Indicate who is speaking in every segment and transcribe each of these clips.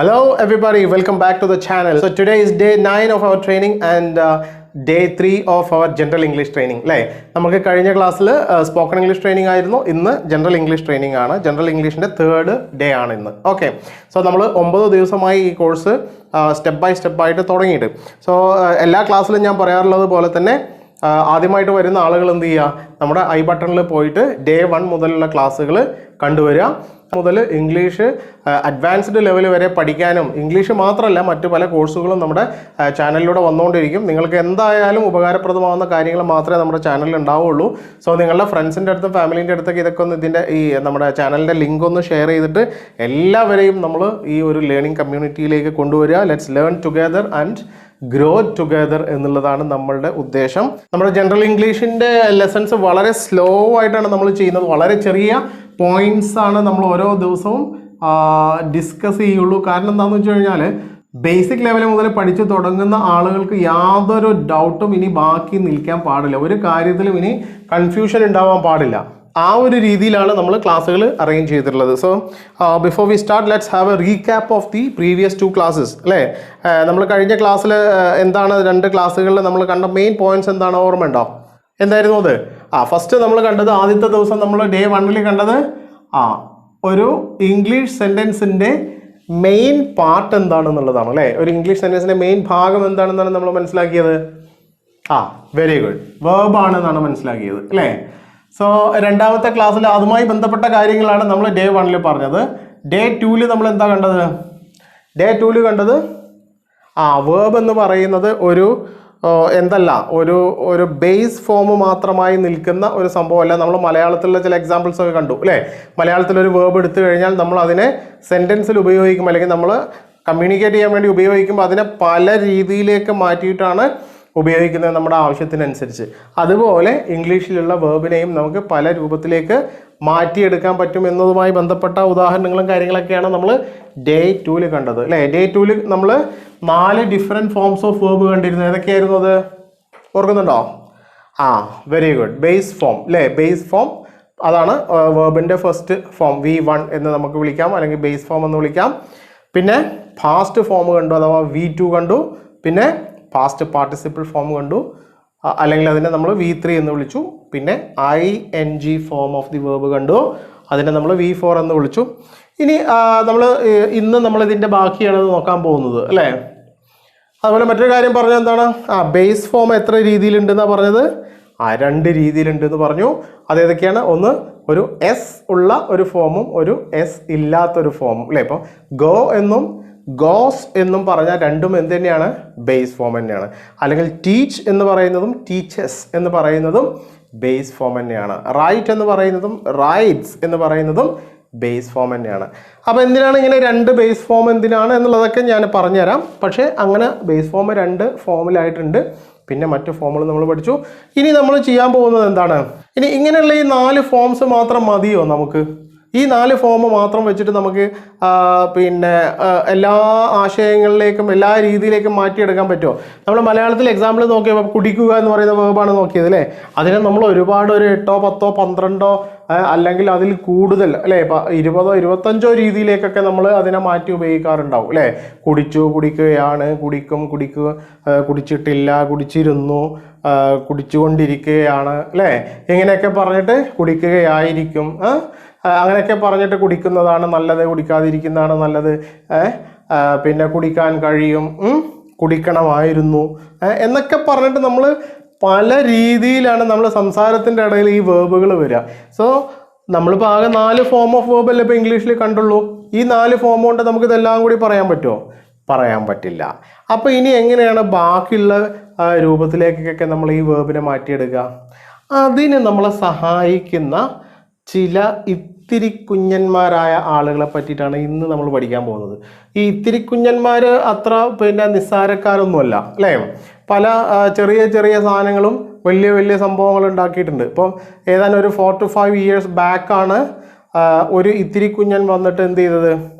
Speaker 1: Hello everybody, welcome back to the channel. So today is day 9 of our training and day 3 of our general English training. നമുക്ക് കഴിഞ്ഞ ക്ലാസ്സിൽ spoken English training ആയിരുന്നു. ഇന്ന് general English training ആണ്. General ഇംഗ്ലീഷിൻ്റെ 3rd day ആണ് ഇന്ന്. Okay, so നമ്മൾ 9 ദിവസമായി ഈ കോഴ്സ് സ്റ്റെപ്പ് ബൈ സ്റ്റെപ്പായിട്ട് തുടങ്ങിയിട്ട്. സോ എല്ലാ ക്ലാസ്സിലും ഞാൻ പറയാറുള്ളത് പോലെ തന്നെ ആദ്യമായിട്ട് വരുന്ന ആളുകൾ എന്ത് ചെയ്യുക, നമ്മുടെ ഐ ബട്ടണിൽ പോയിട്ട് ഡേ 1 മുതലുള്ള ക്ലാസ്സുകൾ കണ്ടുവരിക. മുതൽ ഇംഗ്ലീഷ് അഡ്വാൻസ്ഡ് ലെവൽ വരെ പഠിക്കാനും ഇംഗ്ലീഷ് മാത്രമല്ല മറ്റു പല കോഴ്സുകളും നമ്മുടെ ചാനലിലൂടെ വന്നുകൊണ്ടിരിക്കും. നിങ്ങൾക്ക് എന്തായാലും ഉപകാരപ്രദമാകുന്ന കാര്യങ്ങൾ മാത്രമേ നമ്മുടെ ചാനലിൽ ഉണ്ടാവുള്ളൂ. സോ നിങ്ങളുടെ ഫ്രണ്ട്സിൻ്റെ അടുത്തും ഫാമിലീൻ്റെ അടുത്തൊക്കെ ഇതൊക്കെ ഒന്ന് ഇതിൻ്റെ ഈ നമ്മുടെ ചാനലിൻ്റെ ലിങ്ക് ഒന്ന് ഷെയർ ചെയ്തിട്ട് എല്ലാവരെയും നമ്മൾ ഈ ഒരു ലേണിംഗ് കമ്മ്യൂണിറ്റിയിലേക്ക് കൊണ്ടുവരിക. Let's learn together and grow together എന്നുള്ളതാണ് നമ്മളുടെ ഉദ്ദേശം. നമ്മുടെ ജനറൽ ഇംഗ്ലീഷിൻ്റെ ലെസൺസ് വളരെ സ്ലോ ആയിട്ടാണ് നമ്മൾ ചെയ്യുന്നത്. വളരെ ചെറിയ പോയിന്റ്സ് ആണ് നമ്മൾ ഓരോ ദിവസവും ഡിസ്കസ് ചെയ്യുള്ളൂ. കാരണം എന്താണെന്ന് വെച്ച് കഴിഞ്ഞാൽ ബേസിക് ലെവൽ മുതൽ പഠിച്ചു തുടങ്ങുന്ന ആളുകൾക്ക് യാതൊരു ഡൗട്ടും ഇനി ബാക്കി നിൽക്കാൻ പാടില്ല. ഒരു കാര്യത്തിലും ഇനി കൺഫ്യൂഷൻ ഉണ്ടാവാൻ പാടില്ല. ആ ഒരു രീതിയിലാണ് നമ്മൾ ക്ലാസ്സുകൾ അറേഞ്ച് ചെയ്തിട്ടുള്ളത്. So before we start let's have A recap of the previous 2 classes. അല്ലേ, നമ്മൾ കഴിഞ്ഞ ക്ലാസ്സിൽ എന്താണ് 2 ക്ലാസ്സുകളിൽ നമ്മൾ കണ്ട മെയിൻ പോയിന്റ്സ് എന്താണ്, ഓർമ്മയുണ്ടോ? എന്തായിരുന്നു അത്? ഫസ്റ്റ് നമ്മൾ കണ്ടത്, ആദ്യത്തെ ദിവസം നമ്മൾ ഡേ 1 കണ്ടത് ഒരു ഇംഗ്ലീഷ് സെൻറ്റൻസിൻ്റെ മെയിൻ പാർട്ട് എന്താണെന്നുള്ളതാണ്. അല്ലേ, ഒരു ഇംഗ്ലീഷ് സെൻറ്റൻസിൻ്റെ മെയിൻ ഭാഗം എന്താണെന്നാണ് നമ്മൾ മനസ്സിലാക്കിയത്. വെരി ഗുഡ്, വേർബ് ആണെന്നാണ് മനസ്സിലാക്കിയത്. അല്ലേ, സോ രണ്ടാമത്തെ ക്ലാസ്സിൽ അതുമായി ബന്ധപ്പെട്ട കാര്യങ്ങളാണ് നമ്മൾ ഡേ 1 പറഞ്ഞത്. ഡേ 2 നമ്മൾ എന്താ കണ്ടത്? ഡേ 2 കണ്ടത് വേർബ് എന്ന് പറയുന്നത് ഒരു ഒരു ബേസ് ഫോം മാത്രമായി നിൽക്കുന്ന ഒരു സംഭവമല്ല. നമ്മൾ മലയാളത്തിലുള്ള ചില എക്സാമ്പിൾസ് ഒക്കെ കണ്ടു. അല്ലേ, മലയാളത്തിലൊരു വേർബ് എടുത്തു കഴിഞ്ഞാൽ നമ്മൾ അതിനെ സെൻറ്റൻസിൽ ഉപയോഗിക്കും, അല്ലെങ്കിൽ നമ്മൾ കമ്മ്യൂണിക്കേറ്റ് ചെയ്യാൻ വേണ്ടി ഉപയോഗിക്കുമ്പോൾ അതിനെ പല രീതിയിലേക്ക് മാറ്റിയിട്ടാണ് ഉപയോഗിക്കുന്നത് നമ്മുടെ ആവശ്യത്തിനനുസരിച്ച്. അതുപോലെ ഇംഗ്ലീഷിലുള്ള വേർബിനെയും നമുക്ക് പല രൂപത്തിലേക്ക് മാറ്റിയെടുക്കാൻ പറ്റും എന്നതുമായി ബന്ധപ്പെട്ട ഉദാഹരണങ്ങളും കാര്യങ്ങളൊക്കെയാണ് നമ്മൾ ഡേ 2 കണ്ടത്. അല്ലേ, ഡേ 2 നമ്മൾ 4 ഡിഫറെൻറ്റ് ഫോംസ് ഓഫ് വേർബ് കണ്ടിരുന്നു. ഏതൊക്കെയായിരുന്നു അത്, ഓർക്കുന്നുണ്ടോ? Very good, base form. അല്ലേ, ബേസ് ഫോം അതാണ് വേർബിൻ്റെ ഫസ്റ്റ് ഫോം. V1 എന്ന് നമുക്ക് വിളിക്കാം, അല്ലെങ്കിൽ ബേസ് ഫോം എന്ന് വിളിക്കാം. പിന്നെ ഫാസ്റ്റ് ഫോം കണ്ടു, അഥവാ V2 കണ്ടു. പിന്നെ പാസ്റ്റ് പാർട്ടിസിപ്പിൾ ഫോം കണ്ടു, അല്ലെങ്കിൽ അതിനെ നമ്മൾ V3 എന്ന് വിളിച്ചു. പിന്നെ ING form of the verb കണ്ടു, അതിനെ നമ്മൾ V4 എന്ന് വിളിച്ചു. ഇനി ഇന്ന് നമ്മളിതിൻ്റെ ബാക്കിയാണ് നോക്കാൻ പോകുന്നത്. അല്ലേ, അതുപോലെ മറ്റൊരു കാര്യം പറഞ്ഞത് എന്താണ്, ബേസ് ഫോം എത്ര രീതിയിലുണ്ടെന്നാണ് പറഞ്ഞത്? 2 രീതിയിലുണ്ടെന്ന് പറഞ്ഞു. അതേതൊക്കെയാണ്? ഒന്ന്, ഒരു S ഉള്ള ഒരു ഫോമും ഒരു S ഇല്ലാത്തൊരു ഫോമും. അല്ലേ, ഇപ്പോൾ ഗോ എന്നും ഗോസ് എന്നും പറഞ്ഞാൽ രണ്ടും എന്ത് തന്നെയാണ്? ബേസ് ഫോം തന്നെയാണ്. അല്ലെങ്കിൽ ടീച്ച് എന്ന് പറയുന്നതും ടീച്ചസ് എന്ന് പറയുന്നതും ബേസ് ഫോം തന്നെയാണ്. റൈറ്റ് എന്ന് പറയുന്നതും റൈറ്റ്സ് എന്ന് പറയുന്നതും ബേസ് ഫോം തന്നെയാണ്. അപ്പോൾ എന്തിനാണ് ഇങ്ങനെ 2 ബേസ് ഫോം എന്തിനാണ് എന്നുള്ളതൊക്കെ ഞാൻ പറഞ്ഞുതരാം. പക്ഷേ അങ്ങനെ ബേസ് ഫോം 2 ഫോമിലായിട്ടുണ്ട്. പിന്നെ മറ്റു ഫോമുകൾ നമ്മൾ പഠിച്ചു. ഇനി നമ്മൾ ചെയ്യാൻ പോകുന്നത് എന്താണ്? ഇനി ഇങ്ങനെയുള്ള ഈ 4 ഫോംസ് മാത്രം മതിയോ നമുക്ക്? ഈ 4 ഫോം മാത്രം വെച്ചിട്ട് നമുക്ക് പിന്നെ എല്ലാ ആശയങ്ങളിലേക്കും എല്ലാ രീതിയിലേക്കും മാറ്റിയെടുക്കാൻ പറ്റുമോ? നമ്മൾ മലയാളത്തിൽ എക്സാമ്പിൾ നോക്കിയപ്പോൾ കുടിക്കുക എന്ന് പറയുന്ന വേർബാണ് നോക്കിയത്. അല്ലേ, അതിനെ നമ്മൾ ഒരുപാട് ഒരു 8, 10, 12 അല്ലെങ്കിൽ അതിൽ കൂടുതൽ, അല്ലേ, 20, 25 രീതിയിലേക്കൊക്കെ നമ്മൾ അതിനെ മാറ്റി ഉപയോഗിക്കാറുണ്ടാവും. അല്ലേ, കുടിച്ചു, കുടിക്കുകയാണ്, കുടിക്കും, കുടിക്കുക, കുടിച്ചിട്ടില്ല, കുടിച്ചിരുന്നു, കുടിച്ചുകൊണ്ടിരിക്കുകയാണ്. അല്ലേ, ഇങ്ങനെയൊക്കെ പറഞ്ഞിട്ട് കുടിക്കുകയായിരിക്കും, അങ്ങനെയൊക്കെ പറഞ്ഞിട്ട് കുടിക്കുന്നതാണ് നല്ലത്, കുടിക്കാതിരിക്കുന്നതാണ് നല്ലത്, പിന്നെ കുടിക്കാൻ കഴിയും, കുടിക്കണമായിരുന്നു എന്നൊക്കെ പറഞ്ഞിട്ട് നമ്മൾ പല രീതിയിലാണ് നമ്മൾ സംസാരത്തിൻ്റെ ഇടയിൽ ഈ വേർബുകൾ വരിക. സോ നമ്മളിപ്പോൾ ആകെ 4 ഫോം ഓഫ് വേർബ് അല്ലേ ഇപ്പോൾ ഇംഗ്ലീഷിൽ കണ്ടുള്ളൂ. ഈ 4 ഫോം കൊണ്ട് നമുക്കിതെല്ലാം കൂടി പറയാൻ പറ്റുമോ? പറയാൻ പറ്റില്ല. അപ്പോൾ ഇനി എങ്ങനെയാണ് ബാക്കിയുള്ള രൂപത്തിലേക്കൊക്കെ നമ്മൾ ഈ വേർബിനെ മാറ്റിയെടുക്കുക? അതിന് നമ്മളെ സഹായിക്കുന്ന ചില ഇത്തിരി കുഞ്ഞന്മാരായ ആളുകളെ പറ്റിയിട്ടാണ് ഇന്ന് നമ്മൾ പഠിക്കാൻ പോകുന്നത്. ഈ ഇത്തിരി കുഞ്ഞന്മാർ അത്ര നിസ്സാരക്കാരൊന്നുമല്ല. അല്ലേ, പല ചെറിയ ചെറിയ സാധനങ്ങളും വലിയ വലിയ സംഭവങ്ങൾ ഉണ്ടാക്കിയിട്ടുണ്ട്. ഇപ്പം ഏതാനും ഒരു 4 to 5 years ബാക്കാണ് ഒരു ഇത്തിരി കുഞ്ഞൻ വന്നിട്ട് എന്ത് ചെയ്തത്,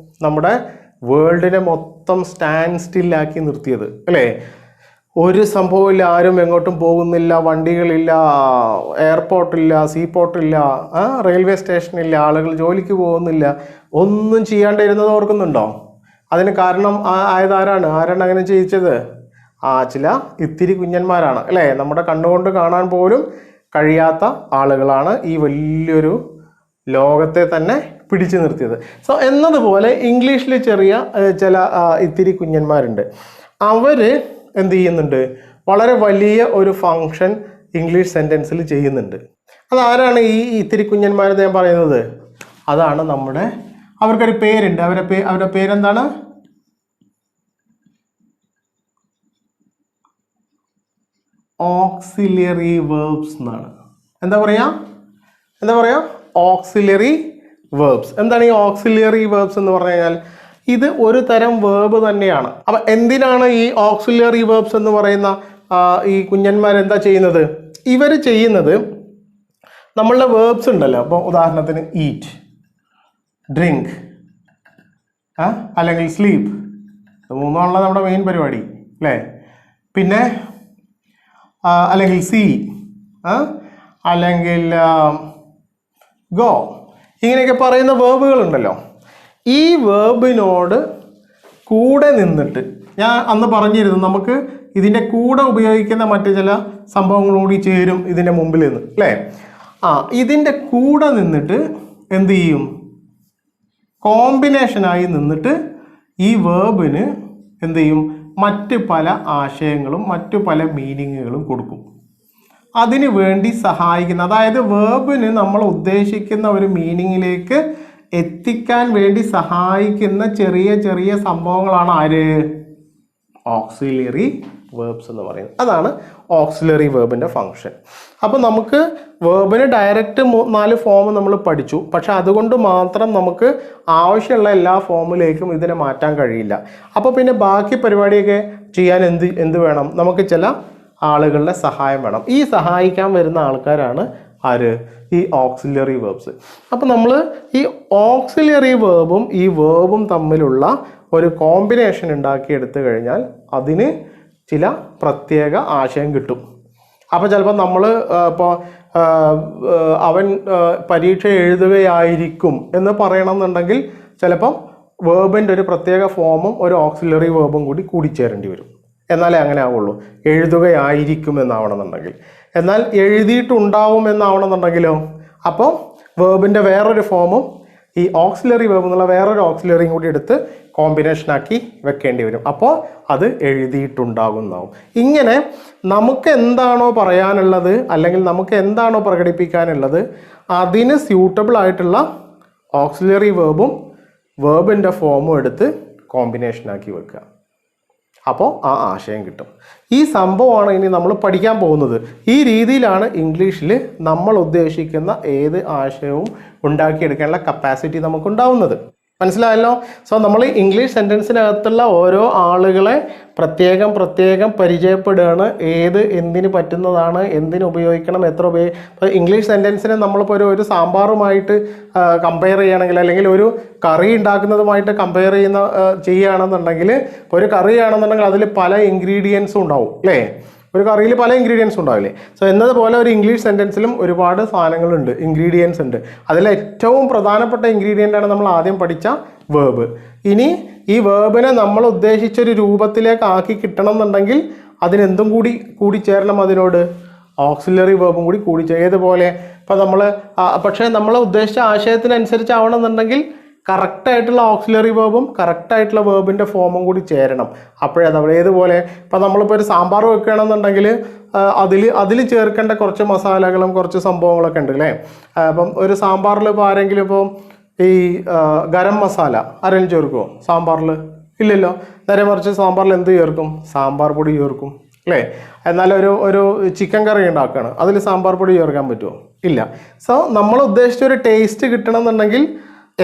Speaker 1: നമ്മുടെ വേൾഡിനെ മൊത്തം സ്റ്റാൻഡ് സ്റ്റില്ലാക്കി നിർത്തിയത്. അല്ലേ, ഒരു സംഭവമില്ല, ആരും എങ്ങോട്ടും പോകുന്നില്ല, വണ്ടികളില്ല, എയർപോർട്ടില്ല, സീപോർട്ടില്ല, റെയിൽവേ സ്റ്റേഷനില്ല, ആളുകൾ ജോലിക്ക് പോകുന്നില്ല, ഒന്നും ചെയ്യാണ്ടിരുന്നത് ഓർക്കുന്നുണ്ടോ? അതിന് കാരണം ആയതാരാണ്? അങ്ങനെ ചെയ്യിച്ചത്? ചില ഇത്തിരി കുഞ്ഞന്മാരാണ് അല്ലേ? നമ്മുടെ കണ്ണുകൊണ്ട് കാണാൻ പോലും കഴിയാത്ത ആളുകളാണ് ഈ വലിയൊരു ലോകത്തെ തന്നെ പിടിച്ചു നിർത്തിയത്. സോ എന്നതുപോലെ ഇംഗ്ലീഷിൽ ചെറിയ ചില ഇത്തിരി കുഞ്ഞന്മാരുണ്ട്. അവർ എന്ത് ചെയ്യുന്നുണ്ട്? വളരെ വലിയ ഒരു ഫങ്ഷൻ ഇംഗ്ലീഷ് സെൻറ്റൻസിൽ ചെയ്യുന്നുണ്ട്. അതാരാണ് ഈ ഇത്തിരി കുഞ്ഞന്മാരെന്ന് ഞാൻ പറയുന്നത്? അതാണ് നമ്മുടെ, അവർക്കൊരു പേരുണ്ട്. അവരുടെ പേരെന്താണ്? ഓക്സിലറി വേർബ്സ് എന്നാണ്. എന്താ പറയുക? Auxiliary verbs. എന്താണ് ഈ ഓക്സിലറി വേർബ്സ് എന്ന് പറഞ്ഞു കഴിഞ്ഞാൽ ഇത് ഒരു തരം വേർബ് തന്നെയാണ്. അപ്പം എന്തിനാണ് ഈ ഓക്സിലറി വേർബ്സ് എന്ന് പറയുന്ന ഈ കുഞ്ഞന്മാരെന്താ ചെയ്യുന്നത്? ഇവർ ചെയ്യുന്നത് നമ്മളുടെ വേർബ്സ് ഉണ്ടല്ലോ. അപ്പോൾ ഉദാഹരണത്തിന് ഈറ്റ്, ഡ്രിങ്ക്, അല്ലെങ്കിൽ സ്ലീപ്പ്, ഇത് മൂന്നാണല്ലോ നമ്മുടെ മെയിൻ പരിപാടി അല്ലേ? പിന്നെ അല്ലെങ്കിൽ സീ, അല്ലെങ്കിൽ ഗോ, ഇങ്ങനെയൊക്കെ പറയുന്ന വേർബുകളുണ്ടല്ലോ. ഈ വേർബിനോട് കൂടെ നിന്നിട്ട്, ഞാൻ അന്ന് പറഞ്ഞിരുന്നു നമുക്ക് ഇതിൻ്റെ കൂടെ ഉപയോഗിക്കുന്ന മറ്റു ചില സംഭവങ്ങളോടി ചേരും ഇതിൻ്റെ മുമ്പിൽ നിന്ന് അല്ലേ? ഇതിൻ്റെ കൂടെ നിന്നിട്ട് എന്ത് ചെയ്യും? കോമ്പിനേഷനായി നിന്നിട്ട് ഈ വേർബിന് എന്ത് ചെയ്യും? മറ്റ് പല ആശയങ്ങളും മറ്റു പല മീനിങ്ങുകളും കൊടുക്കും. അതിനു വേണ്ടി സഹായിക്കുന്ന, അതായത് വേർബിന് നമ്മൾ ഉദ്ദേശിക്കുന്ന ഒരു മീനിങ്ങിലേക്ക് എത്തിക്കാൻ വേണ്ടി സഹായിക്കുന്ന ചെറിയ ചെറിയ സംഭവങ്ങളാണ് ആര്? ഓക്സിലറി വേർബ്സ് എന്ന് പറയുന്നത്. അതാണ് ഓക്സിലറി വേർബിൻ്റെ ഫങ്ഷൻ. അപ്പോൾ നമുക്ക് വേർബിന് ഡയറക്റ്റ് 4 ഫോം നമ്മൾ പഠിച്ചു. പക്ഷെ അതുകൊണ്ട് മാത്രം നമുക്ക് ആവശ്യമുള്ള എല്ലാ ഫോമിലേക്കും ഇതിനെ മാറ്റാൻ കഴിയില്ല. അപ്പോൾ പിന്നെ ബാക്കി പരിപാടിയൊക്കെ ചെയ്യാൻ എന്ത് വേണം? നമുക്ക് ചില ആളുകളുടെ സഹായം വേണം. ഈ സഹായിക്കാൻ വരുന്ന ആൾക്കാരാണ് ആര്? ഈ ഓക്സിലറി വേർബ്സ്. അപ്പോൾ നമ്മൾ ഈ ഓക്സിലറി വേർബും ഈ വേർബും തമ്മിലുള്ള ഒരു കോമ്പിനേഷൻ ഉണ്ടാക്കിയെടുത്തു കഴിഞ്ഞാൽ അതിന് ചില പ്രത്യേക ആശയം കിട്ടും. അപ്പോൾ ചിലപ്പോൾ നമ്മൾ ഇപ്പോൾ അവൻ പരീക്ഷ എഴുതുകയായിരിക്കും എന്ന് പറയണമെന്നുണ്ടെങ്കിൽ ചിലപ്പം വേർബിൻ്റെ ഒരു പ്രത്യേക ഫോമും ഒരു ഓക്സിലറി വേർബും കൂടി കൂടിച്ചേരേണ്ടി വരും. എന്നാലേ അങ്ങനെ ആവുള്ളൂ. എഴുതുകയായിരിക്കും എന്നാവണമെന്നുണ്ടെങ്കിൽ. എന്നാൽ എഴുതിയിട്ടുണ്ടാവും എന്നാവണമെന്നുണ്ടെങ്കിലോ, അപ്പോൾ വേർബിൻ്റെ വേറൊരു ഫോമും ഈ ഓക്സിലറി വേർബ് എന്നുള്ള വേറൊരു ഓക്സിലറിയും കൂടി എടുത്ത് കോമ്പിനേഷനാക്കി വെക്കേണ്ടി വരും. അപ്പോൾ അത് എഴുതിയിട്ടുണ്ടാകുന്നാവും. ഇങ്ങനെ നമുക്ക് എന്താണോ പറയാനുള്ളത് അല്ലെങ്കിൽ നമുക്ക് എന്താണോ പ്രകടിപ്പിക്കാനുള്ളത് അതിന് സ്യൂട്ടബിൾ ആയിട്ടുള്ള ഓക്സിലറി വേർബും വേർബിൻ്റെ ഫോമും എടുത്ത് കോമ്പിനേഷനാക്കി വെക്കുക. അപ്പോൾ ആ ആശയം കിട്ടും. ഈ സംഭവമാണ് ഇനി നമ്മൾ പഠിക്കാൻ പോകുന്നത്. ഈ രീതിയിലാണ് ഇംഗ്ലീഷിൽ നമ്മൾ ഉദ്ദേശിക്കുന്ന ഏത് ആശയവും ഉണ്ടാക്കിയെടുക്കാനുള്ള കപ്പാസിറ്റി നമുക്കുണ്ടാവുന്നത്. മനസ്സിലായല്ലോ? സോ നമ്മൾ ഇംഗ്ലീഷ് സെൻറ്റൻസിനകത്തുള്ള ഓരോ ആളുകളെ പ്രത്യേകം പരിചയപ്പെടുകയാണ്. എന്തിന് പറ്റുന്നതാണ്, എന്തിന് ഉപയോഗിക്കണം, എത്ര ഇപ്പോൾ ഇംഗ്ലീഷ് സെൻറ്റൻസിനെ നമ്മളിപ്പോൾ ഒരു സാമ്പാറുമായിട്ട് കമ്പയർ ചെയ്യുകയാണെങ്കിൽ അല്ലെങ്കിൽ ഒരു കറി ഉണ്ടാക്കുന്നതുമായിട്ട് കമ്പയർ ചെയ്യുകയാണെന്നുണ്ടെങ്കിൽ ഇപ്പോൾ ഒരു കറിയാണെന്നുണ്ടെങ്കിൽ അതിൽ പല ഇൻഗ്രീഡിയൻസും ഉണ്ടാവും അല്ലേ? ഒരു കറിയിൽ പല ഇൻഗ്രീഡിയൻസ് ഉണ്ടാവില്ലേ? സോ എന്നതുപോലെ ഒരു ഇംഗ്ലീഷ് സെൻറ്റൻസിലും ഒരുപാട് സാധനങ്ങളുണ്ട്, ഇൻഗ്രീഡിയൻസ് ഉണ്ട്. അതിൽ ഏറ്റവും പ്രധാനപ്പെട്ട ഇൻഗ്രീഡിയൻ്റാണ് നമ്മൾ ആദ്യം പഠിച്ച വേർബ്. ഇനി ഈ വേർബിനെ നമ്മൾ ഉദ്ദേശിച്ചൊരു രൂപത്തിലേക്ക് ആക്കി കിട്ടണം എന്നുണ്ടെങ്കിൽ അതിനെന്തും കൂടി ചേരണം, അതിനോട് ഓക്സിലറി വേർബും കൂടി ഏതുപോലെ ഇപ്പോൾ പക്ഷേ നമ്മൾ ഉദ്ദേശിച്ച ആശയത്തിനനുസരിച്ചാവണം എന്നുണ്ടെങ്കിൽ കറക്റ്റായിട്ടുള്ള ഓക്സിലറി വേർബും കറക്റ്റായിട്ടുള്ള വേർബിൻ്റെ ഫോമും കൂടി ചേരണം. അപ്പോഴത് ഏതുപോലെ ഇപ്പോൾ നമ്മളിപ്പോൾ ഒരു സാമ്പാർ വെക്കുകയാണെന്നുണ്ടെങ്കിൽ അതിൽ ചേർക്കേണ്ട കുറച്ച് മസാലകളും കുറച്ച് സംഭവങ്ങളൊക്കെ ഉണ്ട് അല്ലേ? അപ്പം ഒരു സാമ്പാറിൽ ഇപ്പോൾ ആരെങ്കിലും ഇപ്പോൾ ഈ ഗരം മസാല ആരെങ്കിലും ചേർക്കുമോ സാമ്പാറിൽ? ഇല്ലല്ലോ. നേരെ മറിച്ച് സാമ്പാറിൽ എന്ത് ചേർക്കും? സാമ്പാർ പൊടി ചേർക്കും അല്ലേ? എന്നാൽ ഒരു ചിക്കൻ കറി ഉണ്ടാക്കുകയാണ്, അതിൽ സാമ്പാർ പൊടി ചേർക്കാൻ പറ്റുമോ? ഇല്ല. സോ നമ്മൾ ഉദ്ദേശിച്ച ഒരു ടേസ്റ്റ് കിട്ടണം എന്നുണ്ടെങ്കിൽ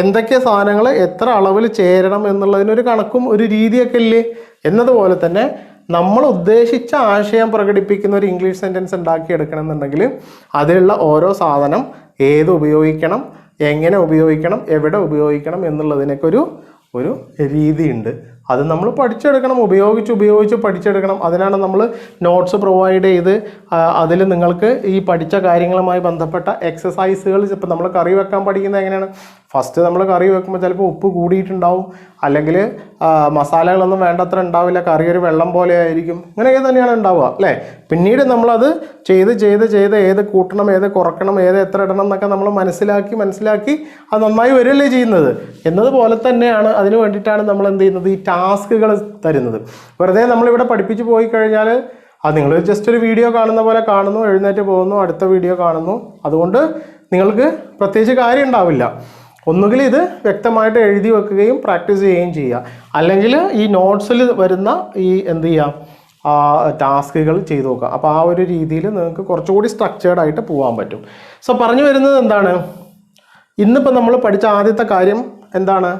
Speaker 1: എന്തൊക്കെ സാധനങ്ങൾ എത്ര അളവിൽ ചേരണം എന്നുള്ളതിനൊരു കണക്കും ഒരു രീതിയൊക്കെ ഇല്ലേ? എന്നതുപോലെ തന്നെ നമ്മൾ ഉദ്ദേശിച്ച ആശയം പ്രകടിപ്പിക്കുന്ന ഒരു ഇംഗ്ലീഷ് സെൻറ്റൻസ് ഉണ്ടാക്കിയെടുക്കണം എന്നുണ്ടെങ്കിൽ അതിലുള്ള ഓരോ സാധനം ഏത് ഉപയോഗിക്കണം, എങ്ങനെ ഉപയോഗിക്കണം, എവിടെ ഉപയോഗിക്കണം എന്നുള്ളതിനൊക്കെ ഒരു രീതിയുണ്ട്. അത് നമ്മൾ പഠിച്ചെടുക്കണം, ഉപയോഗിച്ച് പഠിച്ചെടുക്കണം. അതിനാണ് നമ്മൾ നോട്ട്സ് പ്രൊവൈഡ് ചെയ്ത് അതിൽ നിങ്ങൾക്ക് ഈ പഠിച്ച കാര്യങ്ങളുമായി ബന്ധപ്പെട്ട എക്സസൈസുകൾ. ഇപ്പം നമ്മൾ കറി വെക്കാൻ പഠിക്കുന്നത് എങ്ങനെയാണ്? ഫസ്റ്റ് നമ്മൾ കറി വെക്കുമ്പോൾ ചിലപ്പോൾ ഉപ്പ് കൂടിയിട്ടുണ്ടാവും, അല്ലെങ്കിൽ മസാലകളൊന്നും വേണ്ടത്ര ഉണ്ടാവില്ല, കറി ഒരു വെള്ളം പോലെ ആയിരിക്കും, ഇങ്ങനെയൊക്കെ തന്നെയാണ് ഉണ്ടാവുക അല്ലേ. പിന്നീട് നമ്മളത് ചെയ്ത് ഏത് കൂട്ടണം, ഏത് കുറക്കണം, ഏത് എത്ര ഇടണം എന്നൊക്കെ നമ്മൾ മനസ്സിലാക്കി അത് നന്നായി വരികയല്ലേ ചെയ്യുന്നത്. എന്നതുപോലെ തന്നെയാണ് അതിന് വേണ്ടിയിട്ടാണ് നമ്മൾ എന്ത് ചെയ്യുന്നത്, ഈ ടാസ്കുകൾ തരുന്നത്. വെറുതെ നമ്മളിവിടെ പഠിപ്പിച്ച് പോയി കഴിഞ്ഞാൽ അത് നിങ്ങൾ ജസ്റ്റ് ഒരു വീഡിയോ കാണുന്ന പോലെ കാണുന്നു, എഴുന്നേറ്റ് പോകുന്നു, അടുത്ത വീഡിയോ കാണുന്നു, അതുകൊണ്ട് നിങ്ങൾക്ക് പ്രത്യേകിച്ച് കാര്യം ഉണ്ടാവില്ല. ഒന്നുകിൽ ഇത് വ്യക്തമായിട്ട് എഴുതി വെക്കുകയും പ്രാക്ടീസ് ചെയ്യുകയും ചെയ്യുക, അല്ലെങ്കിൽ ഈ നോട്ട്സിൽ വരുന്ന ഈ എന്ത് ചെയ്യുക ടാസ്കുകൾ ചെയ്തു നോക്കുക. അപ്പോൾ ആ ഒരു രീതിയിൽ നിങ്ങൾക്ക് കുറച്ചുകൂടി സ്ട്രക്ചേർഡ് ആയിട്ട് പോകാൻ പറ്റും. സോ പറഞ്ഞു വരുന്നത് എന്താണ്, ഇന്നിപ്പോൾ നമ്മൾ പഠിച്ച ആദ്യത്തെ കാര്യം എന്താണ്?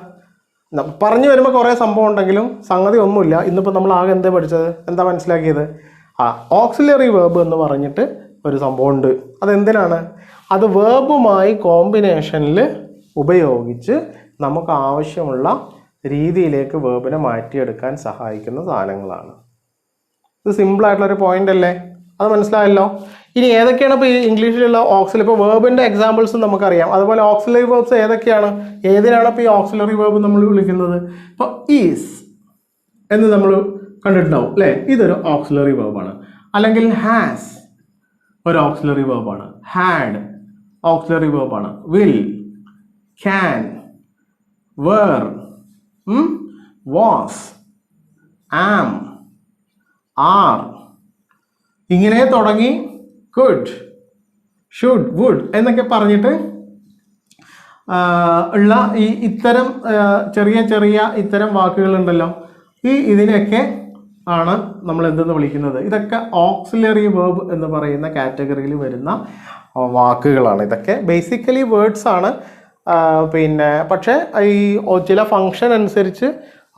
Speaker 1: പറഞ്ഞു വരുമ്പോൾ കുറേ സംഭവം ഉണ്ടെങ്കിലും സംഗതി ഒന്നുമില്ല. ഇന്നിപ്പോൾ നമ്മൾ ആകെ എന്താ പഠിച്ചത്, എന്താ മനസ്സിലാക്കിയത്? ഓക്സിലറി വേർബ് എന്ന് പറഞ്ഞിട്ട് ഒരു സംഭവം ഉണ്ട്. അതെന്തിനാണ്? അത് വേർബുമായി കോമ്പിനേഷനിൽ ഉപയോഗിച്ച് നമുക്ക് ആവശ്യമുള്ള രീതിയിലേക്ക് വേർബിനെ മാറ്റിയെടുക്കാൻ സഹായിക്കുന്ന സാധനങ്ങളാണ്. ഇത് സിമ്പിളായിട്ടുള്ളൊരു പോയിന്റ് അല്ലേ? അത് മനസ്സിലായല്ലോ. ഇനി ഏതൊക്കെയാണ് ഇപ്പോൾ ഈ ഇംഗ്ലീഷിലുള്ള ഓക്സിലറി, ഇപ്പോൾ വേർബിൻ്റെ എക്സാമ്പിൾസ് നമുക്കറിയാം. അതുപോലെ ഓക്സിലറി വേർബ്സ് ഏതൊക്കെയാണ്, ഏതിനാണ് ഇപ്പോൾ ഈ ഓക്സിലറി വേർബ് നമ്മൾ വിളിക്കുന്നത്? ഇപ്പോൾ ഈസ് എന്ന് നമ്മൾ കണ്ടിട്ടുണ്ടാവും അല്ലേ, ഇതൊരു ഓക്സിലറി വേർബാണ്. അല്ലെങ്കിൽ ഹാസ് ഒരു ഓക്സിലറി വേർബാണ്. ഹാഡ് ഓക്സിലറി വേർബാണ്. Will, can, were, was, am, are, ഇങ്ങനെ തുടങ്ങി could, should, would എന്നൊക്കെ പറഞ്ഞിട്ട് ഉള്ള ഈ ഇത്തരം ചെറിയ ഇത്തരം വാക്കുകളുണ്ടല്ലോ, ഇതിനൊക്കെ ആണ് നമ്മൾ എന്തെന്ന് വിളിക്കുന്നത്. ഇതൊക്കെ ഓക്സിലറി വേർബ് എന്ന് പറയുന്ന കാറ്റഗറിയിൽ വരുന്ന വാക്കുകളാണ്. ഇതൊക്കെ ബേസിക്കലി വേർഡ്സ് ആണ്. പിന്നെ പക്ഷേ ഈ ചില ഫങ്ഷൻ അനുസരിച്ച്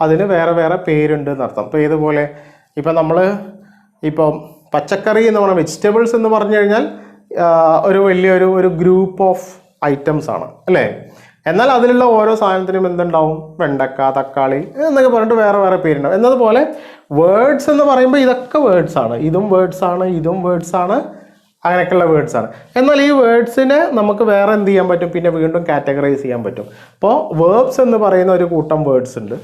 Speaker 1: അതിന് വേറെ പേരുണ്ട് എന്നർത്ഥം. ഇപ്പോൾ ഇതുപോലെ ഇപ്പം നമ്മൾ ഇപ്പം പച്ചക്കറി എന്ന് പറഞ്ഞാൽ വെജിറ്റബിൾസ് എന്ന് പറഞ്ഞു കഴിഞ്ഞാൽ ഒരു വലിയൊരു ഗ്രൂപ്പ് ഓഫ് ഐറ്റംസ് ആണ് അല്ലേ. എന്നാൽ അതിലുള്ള ഓരോ സാധനത്തിനും എന്തുണ്ടാവും, വെണ്ടക്ക, തക്കാളി എന്നൊക്കെ പറഞ്ഞിട്ട് വേറെ പേരുണ്ടാവും. എന്നതുപോലെ വേർഡ്സ് എന്ന് പറയുമ്പോൾ ഇതൊക്കെ വേർഡ്സ് ആണ്, ഇതും വേർഡ്സ് ആണ്, ഇതും വേർഡ്സ് ആണ്, അങ്ങനെയൊക്കെയുള്ള വേർഡ്സ് ആണ്. എന്നാൽ ഈ വേർഡ്സിനെ നമുക്ക് വേറെ എന്ത് ചെയ്യാൻ പറ്റും, പിന്നെ വീണ്ടും കാറ്റഗറൈസ് ചെയ്യാൻ പറ്റും. ഇപ്പോൾ വേർബ്സ് എന്ന് പറയുന്ന ഒരു കൂട്ടം വേർഡ്സ് ഉണ്ട്.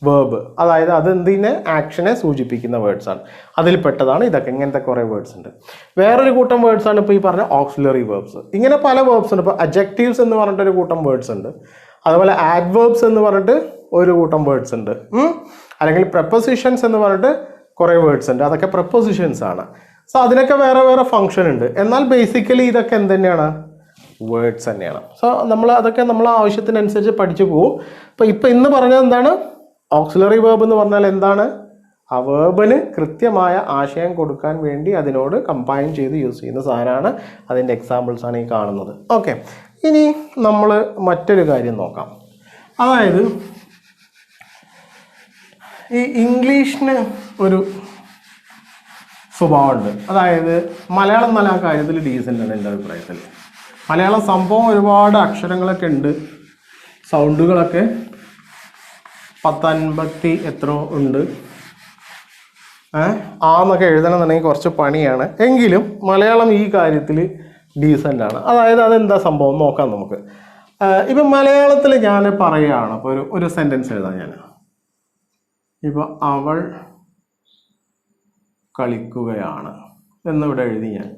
Speaker 1: വേർബ് അതായത് അത് എന്തിനെ, ആക്ഷനെ സൂചിപ്പിക്കുന്ന വേർഡ്സ് ആണ്. അതിൽപ്പെട്ടതാണ് ഇതൊക്കെ. ഇങ്ങനത്തെ കുറേ വേർഡ്സ് ഉണ്ട്. വേറൊരു കൂട്ടം വേർഡ്സ് ആണ് ഇപ്പോൾ ഈ പറഞ്ഞ ഓക്സിലറി വേർബ്സ്. ഇങ്ങനെ പല വേർബ്സ് ഉണ്ട്. ഇപ്പോൾ അഡ്ജക്റ്റീവ്സ് എന്ന് പറഞ്ഞിട്ടൊരു കൂട്ടം വേർഡ്സ് ഉണ്ട്. അതുപോലെ ആഡ്വേർബ്സ് എന്ന് പറഞ്ഞിട്ട് ഒരു കൂട്ടം വേർഡ്സ് ഉണ്ട്. അല്ലെങ്കിൽ പ്രപ്പോസിഷൻസ് എന്ന് പറഞ്ഞിട്ട് കുറേ വേർഡ്സ് ഉണ്ട്. അതൊക്കെ പ്രപ്പോസിഷൻസ് ആണ്. സോ അതിനൊക്കെ വേറെ ഫങ്ഷൻ ഉണ്ട്. എന്നാൽ ബേസിക്കലി ഇതൊക്കെ എന്ത് തന്നെയാണ്, വേർഡ്സ് തന്നെയാണ്. സോ അതൊക്കെ നമ്മൾ ആവശ്യത്തിനനുസരിച്ച് പഠിച്ചു പോകും. ഇപ്പോൾ ഇന്ന് പറഞ്ഞത് എന്താണ്, ഓക്സിലറി വേർബ് എന്ന് പറഞ്ഞാൽ എന്താണ്, ആ വേർബിന് കൃത്യമായ ആശയം കൊടുക്കാൻ വേണ്ടി അതിനോട് കമ്പൈൻ ചെയ്ത് യൂസ് ചെയ്യുന്ന സാധനമാണ്. അതിൻ്റെ എക്സാമ്പിൾസ് ആണ് ഈ കാണുന്നത്. ഓക്കെ, ഇനി നമ്മൾ മറ്റൊരു കാര്യം നോക്കാം. അതായത് ഈ ഇംഗ്ലീഷിന് ഒരു സ്വഭാവമുണ്ട്. അതായത് മലയാളം നല്ല ആ കാര്യത്തിൽ ഡീസൻ്റ് ആണ് എൻ്റെ അഭിപ്രായത്തിൽ. മലയാളം സംഭവം ഒരുപാട് അക്ഷരങ്ങളൊക്കെ ഉണ്ട്, സൗണ്ടുകളൊക്കെ 1050 എത്രയോ ഉണ്ട്. ആന്നൊക്കെ എഴുതണമെന്നുണ്ടെങ്കിൽ കുറച്ച് പണിയാണ്. എങ്കിലും മലയാളം ഈ കാര്യത്തിൽ ഡീസൻ്റ് ആണ്. അതായത് അതെന്താ സംഭവം നോക്കാം നമുക്ക്. ഇപ്പം മലയാളത്തിൽ ഞാൻ പറയുകയാണ്, അപ്പോൾ ഒരു സെൻറ്റൻസ് എഴുതാം ഞാൻ. ഇപ്പോൾ അവൾ കളിക്കുകയാണ് എന്നിവിടെ എഴുതി ഞാൻ.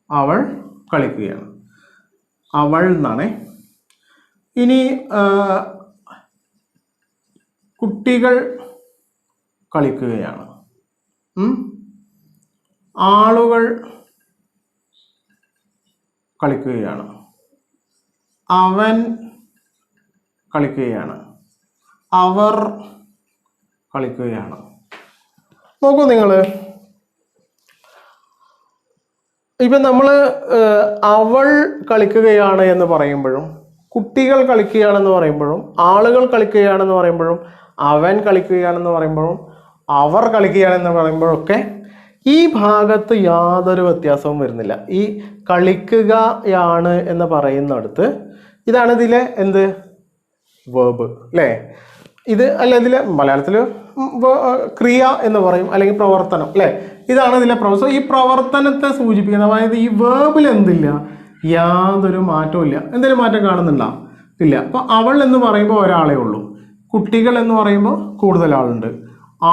Speaker 1: അവൾ കളിക്കുകയാണ്, അവൾ എന്നാണേ. ഇനി കുട്ടികൾ കളിക്കുകയാണ്, ആളുകൾ കളിക്കുകയാണ്, അവൻ കളിക്കുകയാണ്, അവർ കളിക്കുകയാണ്. നോക്കൂ നിങ്ങൾ, ഇപ്പം നമ്മൾ അവൾ കളിക്കുകയാണ് എന്ന് പറയുമ്പോഴും, കുട്ടികൾ കളിക്കുകയാണെന്ന് പറയുമ്പോഴും, ആളുകൾ കളിക്കുകയാണെന്ന് പറയുമ്പോഴും, അവൻ കളിക്കുകയാണെന്ന് പറയുമ്പോഴും, അവർ കളിക്കുകയാണെന്ന് പറയുമ്പോഴൊക്കെ ഈ ഭാഗത്ത് യാതൊരു വ്യത്യാസവും വരുന്നില്ല. ഈ കളിക്കുകയാണ് എന്ന് പറയുന്നിടത്ത് ഇതാണ് ഇതിലെ എന്ത്, വേർബ് അല്ലേ. ഇത് അല്ല ഇതിലെ മലയാളത്തിൽ ക്രിയ എന്ന് പറയും, അല്ലെങ്കിൽ പ്രവർത്തനം അല്ലേ. ഇതാണ് ഇതിലെ സോ ഈ പ്രവർത്തനത്തെ സൂചിപ്പിക്കുന്നത്. അതായത് ഈ വേർബിൽ എന്തില്ല, യാതൊരു മാറ്റവും ഇല്ല. എന്തെങ്കിലും മാറ്റം കാണുന്നുണ്ടോ? ഇല്ല. അപ്പോൾ അവൾ എന്ന് പറയുമ്പോൾ ഒരാളേ ഉള്ളൂ. കുട്ടികൾ എന്ന് പറയുമ്പോൾ കൂടുതൽ ആളുണ്ട്.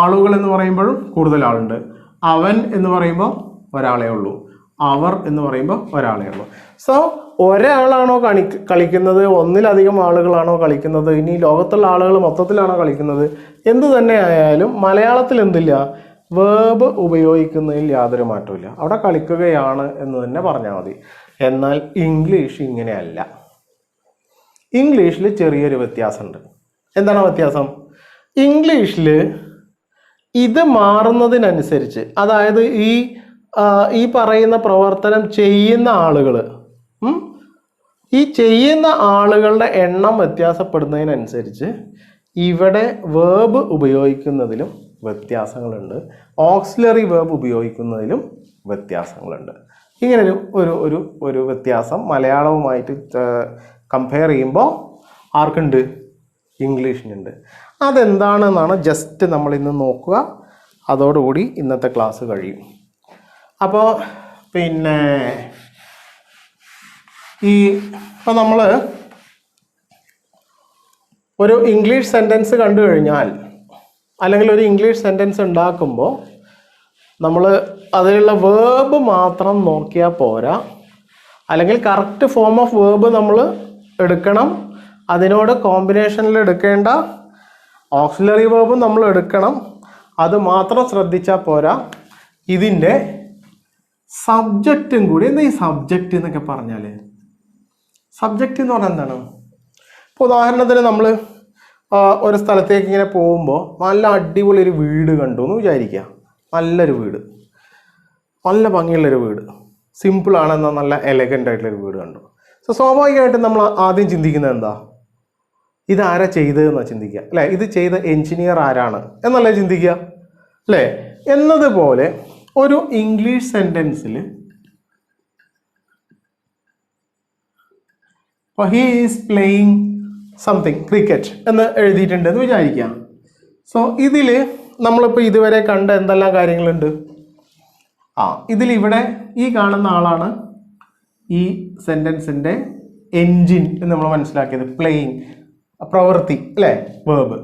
Speaker 1: ആളുകൾ എന്ന് പറയുമ്പോഴും കൂടുതൽ ആളുണ്ട്. അവൻ എന്ന് പറയുമ്പോൾ ഒരാളേ ഉള്ളൂ. അവർ എന്ന് പറയുമ്പോൾ ഒരാളേ ഉള്ളൂ. സോ ഒരാളാണോ കളിക്കുന്നത്, ഒന്നിലധികം ആളുകളാണോ കളിക്കുന്നത്, ഇനി ലോകത്തുള്ള ആളുകൾ മൊത്തത്തിലാണോ കളിക്കുന്നത്, എന്ത് തന്നെ ആയാലും മലയാളത്തിൽ എന്തില്ല, വേർബ് ഉപയോഗിക്കുന്നതിൽ യാതൊരു മാറ്റമില്ല. അവിടെ കളിക്കുകയാണ് എന്ന് തന്നെ പറഞ്ഞാൽ മതി. എന്നാൽ ഇംഗ്ലീഷ് ഇങ്ങനെയല്ല. ഇംഗ്ലീഷിൽ ചെറിയൊരു വ്യത്യാസമുണ്ട്. എന്താണ് വ്യത്യാസം? ഇംഗ്ലീഷിൽ ഇത് മാറുന്നതിനനുസരിച്ച്, അതായത് ഈ പറയുന്ന പ്രവർത്തനം ചെയ്യുന്ന ആളുകൾ, ഈ ചെയ്യുന്ന ആളുകളുടെ എണ്ണം വ്യത്യാസപ്പെടുന്നതിനനുസരിച്ച് ഇവിടെ വേർബ് ഉപയോഗിക്കുന്നതിലും വ്യത്യാസങ്ങളുണ്ട്, ഓക്സിലറി വേർബ് ഉപയോഗിക്കുന്നതിലും വ്യത്യാസങ്ങളുണ്ട്. ഇങ്ങനെ ഒരു വ്യത്യാസം മലയാളവുമായിട്ട് കമ്പയർ ചെയ്യുമ്പോൾ ആർക്കുണ്ട്? ഇംഗ്ലീഷിനുണ്ട്. അതെന്താണെന്നാണ് ജസ്റ്റ് നമ്മൾ ഇന്ന് നോക്കുക. അതോടുകൂടി ഇന്നത്തെ ക്ലാസ് കഴിയും. അപ്പോൾ പിന്നെ ഇപ്പോൾ നമ്മൾ ഒരു ഇംഗ്ലീഷ് സെൻറ്റൻസ് കണ്ടു കഴിഞ്ഞാൽ, അല്ലെങ്കിൽ ഒരു ഇംഗ്ലീഷ് സെൻറ്റൻസ് ഉണ്ടാക്കുമ്പോൾ നമ്മൾ അതിലുള്ള വേർബ് മാത്രം നോക്കിയാൽ പോരാ. അല്ലെങ്കിൽ കറക്റ്റ് ഫോം ഓഫ് വേർബ് നമ്മൾ എടുക്കണം. അതിനോട് കോമ്പിനേഷനിൽ എടുക്കേണ്ട ഓക്സിലറി വേർബും നമ്മൾ എടുക്കണം. അത് മാത്രം ശ്രദ്ധിച്ചാൽ പോരാ, ഇതിൻ്റെ സബ്ജക്റ്റും കൂടി. എന്താ ഈ സബ്ജക്റ്റ് എന്നൊക്കെ പറഞ്ഞാൽ? സബ്ജക്റ്റ് എന്ന് പറഞ്ഞാൽ എന്താണ്? ഇപ്പോൾ ഉദാഹരണത്തിന് നമ്മൾ ഒരു സ്ഥലത്തേക്ക് ഇങ്ങനെ പോകുമ്പോൾ നല്ല അടിപൊളി ഒരു വീട് കണ്ടു എന്ന് വിചാരിക്കുക. നല്ലൊരു വീട്, നല്ല ഭംഗിയുള്ളൊരു വീട്, സിമ്പിളാണെന്നാൽ നല്ല എലഗൻ്റ് ആയിട്ടുള്ളൊരു വീട് കണ്ടു. സോ സ്വാഭാവികമായിട്ടും നമ്മൾ ആദ്യം ചിന്തിക്കുന്നത് എന്താ? ഇതാരാ ചെയ്തതെന്നാണ് ചിന്തിക്കുക അല്ലേ? ഇത് ചെയ്ത എൻജിനീയർ ആരാണ് എന്നല്ലേ ചിന്തിക്കുക അല്ലേ? എന്നതുപോലെ ഒരു ഇംഗ്ലീഷ് സെൻറ്റൻസിൽ he is playing something cricket എന്ന് എഴുതിയിട്ടുണ്ടെന്ന് വിചാരിക്കാം. സോ ഇതിൽ നമ്മളിപ്പോൾ ഇതുവരെ കണ്ട എന്തെല്ലാം കാര്യങ്ങളുണ്ട്? ഇതിലിവിടെ ഈ കാണുന്ന ആളാണ് ഈ സെൻറ്റൻസിൻ്റെ എൻജിൻ എന്ന് നമ്മൾ മനസ്സിലാക്കിയത്. പ്ലേയിങ് പ്രവൃത്തി അല്ലേ, വേർബ്.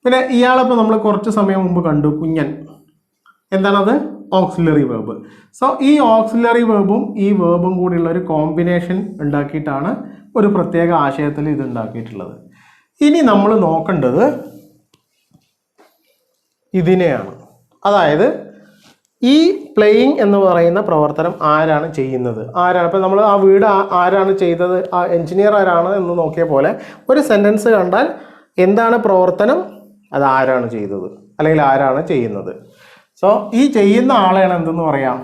Speaker 1: പിന്നെ ഇയാളിപ്പോൾ നമ്മൾ കുറച്ച് സമയം മുമ്പ് കണ്ടു, കുഞ്ഞൻ. എന്താണത്? Auxiliary verb. സോ ഈ ഓക്സിലറി വേർബും ഈ വേർബും കൂടിയുള്ള ഒരു കോമ്പിനേഷൻ ഉണ്ടാക്കിയിട്ടാണ് ഒരു പ്രത്യേക ആശയത്തിൽ ഇത് ഉണ്ടാക്കിയിട്ടുള്ളത്. ഇനി നമ്മൾ നോക്കേണ്ടത് ഇതിനെയാണ്. അതായത് ഈ പ്ലേയിങ് എന്ന് പറയുന്ന പ്രവർത്തനം ആരാണ് ചെയ്യുന്നത്, ആരാണ്? ഇപ്പം നമ്മൾ ആ വീട് ആരാണ് ചെയ്തത്, ആ എൻജിനീയർ ആരാണ് എന്ന് നോക്കിയ പോലെ ഒരു സെൻറ്റൻസ് കണ്ടാൽ എന്താണ് പ്രവർത്തനം, അത് ആരാണ് ചെയ്തത് അല്ലെങ്കിൽ ആരാണ് ചെയ്യുന്നത്. സോ ഈ ചെയ്യുന്ന ആളെയാണ് എന്തെന്ന് പറയാം?